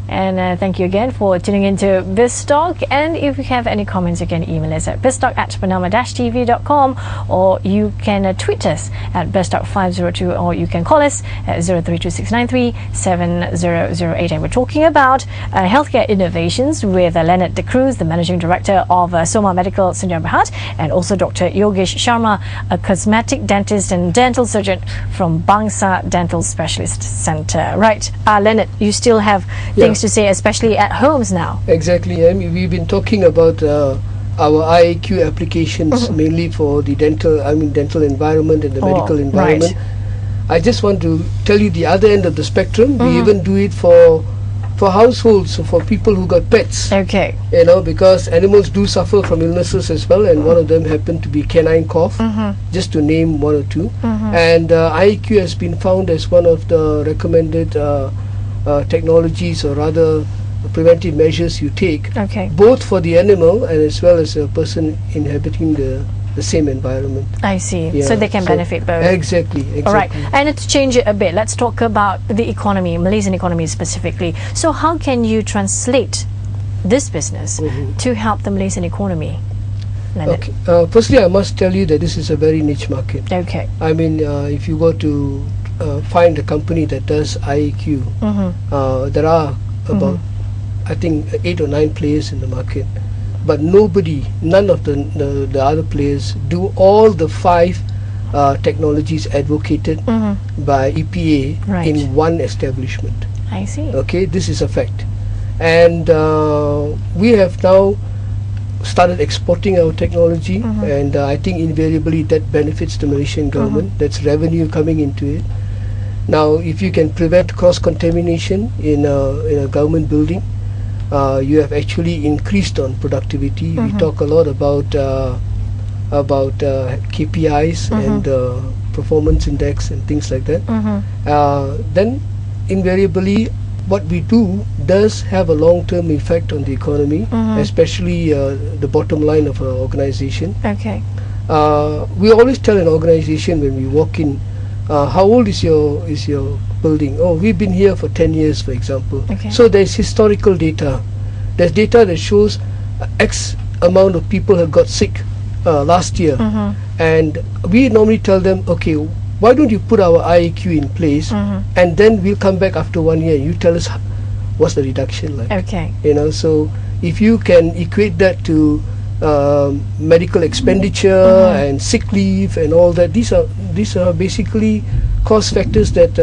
And thank you again for tuning into Biz Talk. And if you have any comments, you can email us at biztalk@panama-tv.com, or you can tweet us at biztalk502, or you can call us at 0326937008. And we're talking about healthcare innovations with Leonard De Cruz, the Managing Director of Soma Medical, Sdn Bhd, and also Dr. Yogesh Sharma, a cosmetic dentist and dental surgeon from Bangsa Dental Specialist Center. Right, Leonard, you still have things to say, especially at homes now. Exactly. I mean, we've been talking about our IAQ applications mainly for the dental environment and the medical environment. Right. I just want to tell you the other end of the spectrum. We even do it for households, so for people who got pets. Okay. You know, because animals do suffer from illnesses as well, and one of them happened to be canine cough, just to name one or two. And IAQ has been found as one of the recommended technologies, or rather preventive measures you take, both for the animal and as well as a person inhabiting the same environment. I see. Yeah. So they can benefit both. Exactly. All right. And to change it a bit, let's talk about the economy, Malaysian economy specifically. So how can you translate this business to help the Malaysian economy, Leonard? Okay. Firstly, I must tell you that this is a very niche market. Okay. I mean, if you go to find a company that does IAQ, there are about I think 8 or 9 players in the market, but none of the other players do all the 5 technologies advocated by EPA in one establishment. I see. Okay, this is a fact. And we have now started exporting our technology, and I think invariably that benefits the Malaysian government. That's revenue coming into it. Now, if you can prevent cross-contamination in a government building, you have actually increased on productivity. We talk a lot about KPIs and performance index and things like that. Then invariably what we do does have a long-term effect on the economy, especially the bottom line of an organization. Okay. We always tell an organization when we walk in, how old is your building? Oh, we've been here for 10 years, for example. Okay. So there's historical data. There's data that shows X amount of people have got sick last year, and we normally tell them, okay, why don't you put our IAQ in place, and then we'll come back after 1 year. You tell us what's the reduction like. Okay. You know, so if you can equate that to medical expenditure and sick leave and all that, these are basically cost factors that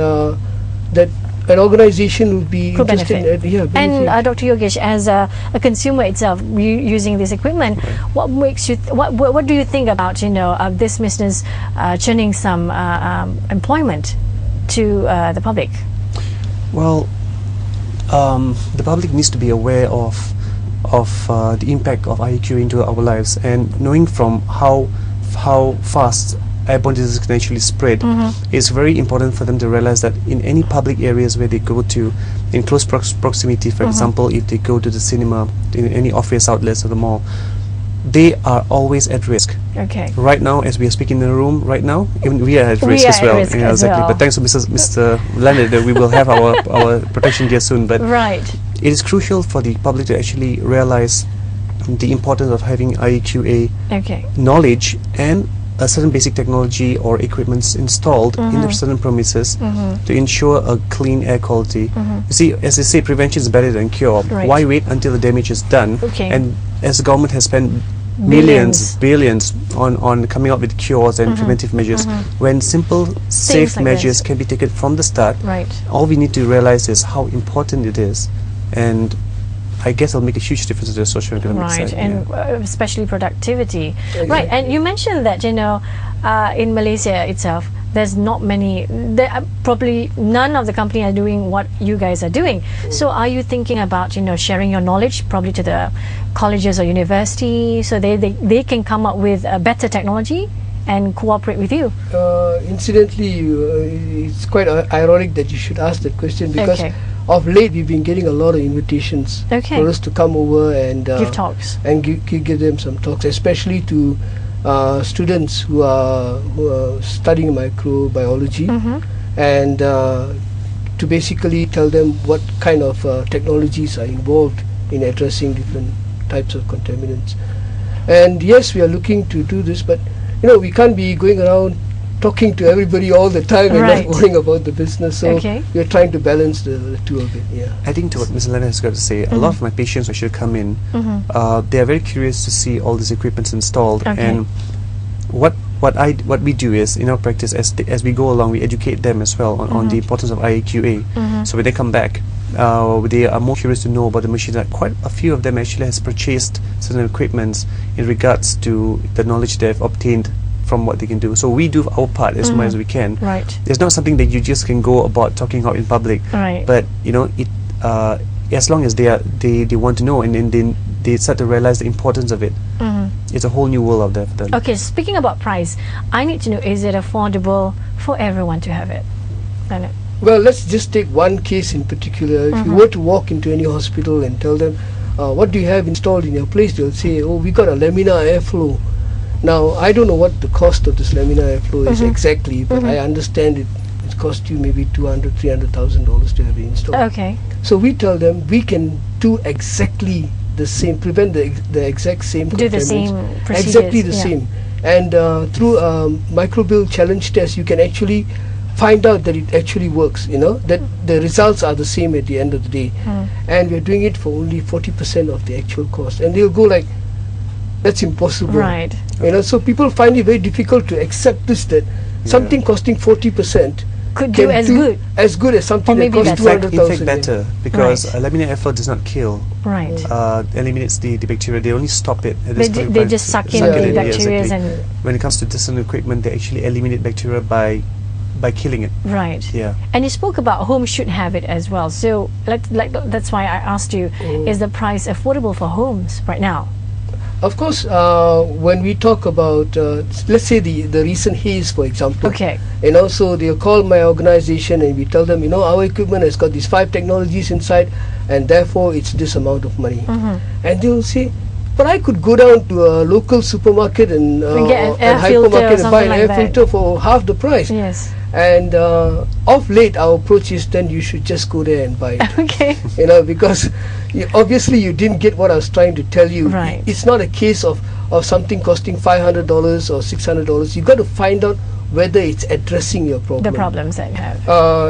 that an organization would be interested in. And Dr. Yogesh, as a consumer itself, using this equipment, what makes you what do you think about this business churning some employment to the public? Well, the public needs to be aware of the impact of IAQ into our lives, and knowing from how fast airborne diseases can actually spread, it's very important for them to realize that in any public areas where they go to, in close proximity, for example, if they go to the cinema, in any office outlets or the mall, they are always at risk. Okay. Right now, as we are speaking in the room right now, even we are at risk as well. Yeah, exactly. But thanks to Mr. Leonard, we will have our protection gear soon. But it is crucial for the public to actually realize the importance of having IAQA knowledge and a certain basic technology or equipments installed in the certain premises to ensure a clean air quality. You see, as they say, prevention is better than cure. Why wait until the damage is done? And as the government has spent billions on coming up with cures and preventive measures, when simple, safe measures can be taken from the start, all we need to realize is how important it is. And I guess it'll make a huge difference to the socio-economic side. And especially productivity. Right, and you mentioned that, in Malaysia itself, there's not many, probably none of the company are doing what you guys are doing. So are you thinking about, sharing your knowledge probably to the colleges or universities so they can come up with a better technology and cooperate with you? Incidentally, it's quite ironic that you should ask that question, because of late we've been getting a lot of invitations for us to come over and give talks and give them some talks, especially to students who are studying microbiology, and to basically tell them what kind of technologies are involved in addressing different types of contaminants. And yes, we are looking to do this, but we can't be going around talking to everybody all the time and not worrying about the business. So we're trying to balance the two of it. Yeah. Adding to what Ms. Lena has got to say, a lot of my patients actually come in, they are very curious to see all these equipments installed, and what we do is, in our practice, as we go along, we educate them as well on the importance of IAQA. So when they come back, they are more curious to know about the machine. That quite a few of them actually has purchased certain equipments in regards to the knowledge they've obtained from what they can do. So we do our part as much as we can. There's not something that you just can go about talking out in public. But as long as they want to know, and then they start to realize the importance of it, it's a whole new world out there for them. Okay, speaking about price, I need to know, is it affordable for everyone to have it? Well, let's just take one case in particular. If you were to walk into any hospital and tell them, what do you have installed in your place, they'll say, oh, we got a laminar airflow. Now, I don't know what the cost of this laminar airflow is exactly, but I understand it cost you maybe $200,000, $300,000 to have it installed. Okay. So we tell them we can do exactly the same, prevent the exact same do the same procedures. Exactly the same. And through microbial challenge test, you can actually find out that it actually works, that the results are the same at the end of the day. And we're doing it for only 40% of the actual cost. And they'll go like, that's impossible. So people find it very difficult to accept this, that something costing 40% could do as good as something that costs 200,000. In fact, better, because laminar airflow does not kill. Eliminates the bacteria. They only stop it. At they just suck in the bacteria. And when it comes to distant equipment, they actually eliminate bacteria by killing it. Yeah. And you spoke about homes should have it as well. So that's why I asked you, is the price affordable for homes right now? Of course, when we talk about, let's say the recent haze, for example. So they'll call my organization and we tell them, our equipment has got these 5 technologies inside, and therefore it's this amount of money. And they'll say, but I could go down to a local supermarket and hypermarket and buy an air filter for half the price. And of late, our approach is then you should just go there and buy it. Because obviously you didn't get what I was trying to tell you. It's not a case of something costing $500 or $600. You've got to find out whether it's addressing your problem. The problems that you have.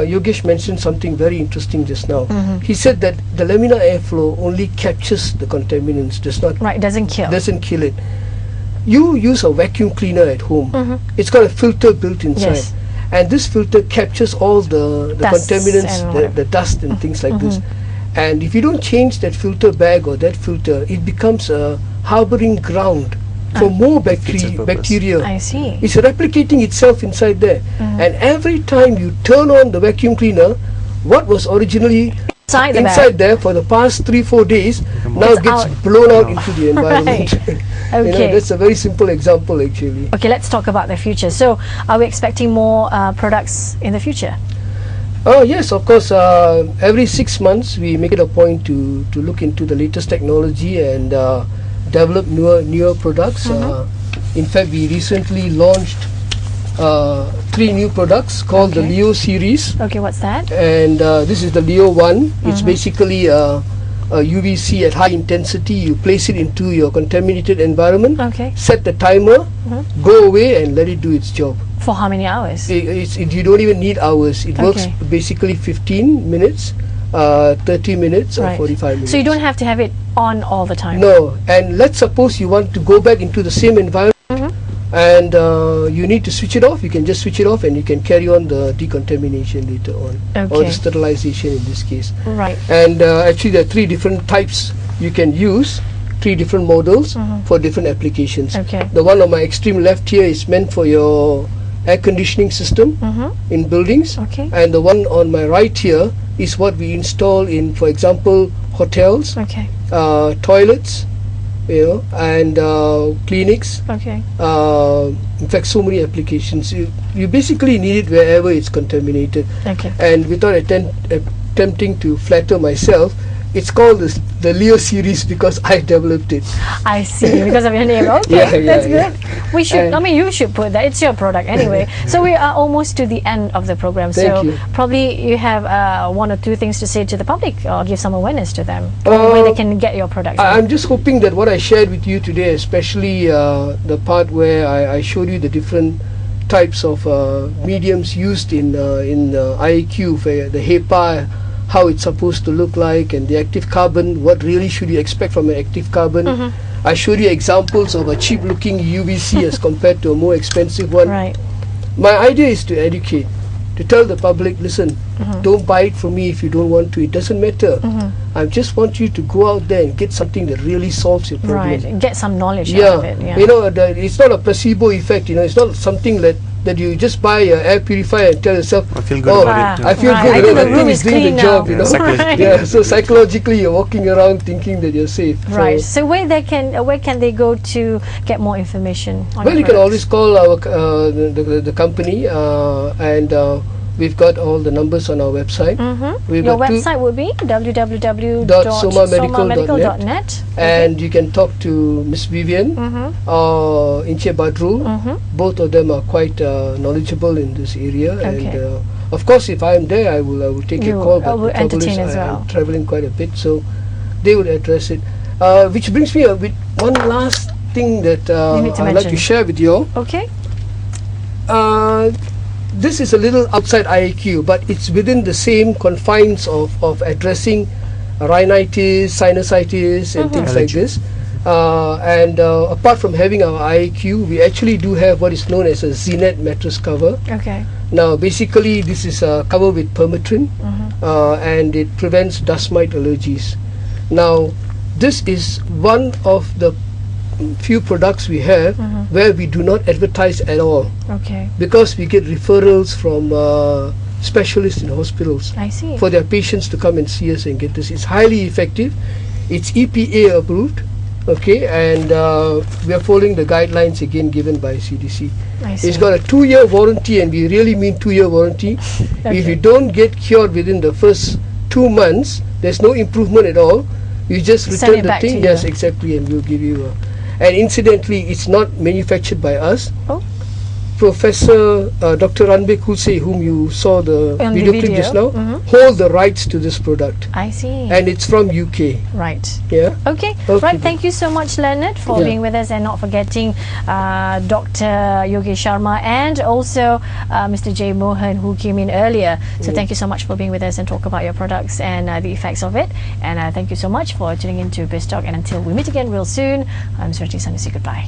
Yogesh mentioned something very interesting just now. He said that the laminar airflow only captures the contaminants, doesn't kill it. You use a vacuum cleaner at home. It's got a filter built inside. And this filter captures all the contaminants, the dust and things like this. And if you don't change that filter bag or that filter, it becomes a harboring ground for more bacteria. I see. It's replicating itself inside there. And every time you turn on the vacuum cleaner, what was originally inside there for the past 3-4 days now gets blown out into the environment. That's a very simple example actually. Okay, let's talk about the future. So are we expecting more products in the future? Yes, of course. Every 6 months we make it a point to look into the latest technology and develop newer products. In fact, we recently launched 3 new products called the Leo series. Okay, what's that? And this is the Leo 1. It's basically a UVC at high intensity. You place it into your contaminated environment, set the timer, go away and let it do its job. For how many hours? You don't even need hours. It works basically 15 minutes, 30 minutes or 45 minutes. So you don't have to have it on all the time? No. And let's suppose you want to go back into the same environment and you need to switch it off. You can just switch it off and you can carry on the decontamination later on, or the sterilization in this case. And actually there are 3 different types you can use, 3 different models for different applications. The one on my extreme left here is meant for your air conditioning system in buildings, and the one on my right here is what we install in, for example, hotels, toilets, and clinics. In fact, so many applications. You basically need it wherever it's contaminated. And without attempting to flatter myself, it's called the Leo series because I developed it. I see, because of your name. Okay, that's good. We should, I mean, you should put that. It's your product anyway. So we are almost to the end of the program. Thank you. Probably you have one or two things to say to the public or give some awareness to them where they can get your product. I'm just hoping that what I shared with you today, especially the part where I showed you the different types of mediums used in IAQ, for the HEPA, how it's supposed to look like, and the active carbon, what really should you expect from an active carbon. I showed you examples of a cheap looking UVC as compared to a more expensive one. Right. My idea is to educate, to tell the public, listen, don't buy it from me if you don't want to, it doesn't matter. I just want you to go out there and get something that really solves your problem. Right, and get some knowledge out of it. Yeah. You know, it's not a placebo effect, you know, it's not something that you just buy an air purifier and tell yourself, I feel good about it. I feel good, I you know, think that thing is doing the job, you know. Psychologically. So psychologically you're walking around thinking that you're safe. Right. So where can they go to get more information on well, your you can products? always call our the company, and we've got all the numbers on our website. Your website would be www.somamedical.net, and you can talk to Miss Vivian or Inche Badrul. Both of them are quite knowledgeable in this area, and of course, if I'm there, I will take your call. But the trouble is, I'm traveling quite a bit, so they would address it. Which brings me with one last thing that I'd like to share with you all. Okay. This is a little outside IAQ, but it's within the same confines of addressing rhinitis, sinusitis, and things like this. And apart from having our IAQ, we actually do have what is known as a ZNet mattress cover. Okay. Now, basically, this is a cover with permethrin, and it prevents dust mite allergies. Now, this is one of the few products we have where we do not advertise at all. Okay. Because we get referrals from specialists in hospitals. I see. For their patients to come and see us and get this. It's highly effective. It's EPA approved. Okay, and we are following the guidelines again given by CDC. I see. It's got a 2-year warranty, and we really mean 2-year warranty. If you don't get cured within the first 2 months, there's no improvement at all. You just return the thing. Yes, exactly, and we'll give you a. And incidentally, it's not manufactured by us. Oh. Professor Dr. Ranbek Hulse, whom you saw the video clip just now, hold the rights to this product. I see. And it's from UK. Right. Yeah. Okay. Right. Thank you so much, Leonard, for being with us, and not forgetting Dr. Yogesh Sharma and also Mr. J. Mohan, who came in earlier. So thank you so much for being with us and talk about your products and the effects of it. And thank you so much for tuning in to Biz Talk. And until we meet again real soon, I'm Surti Sanusi. Goodbye.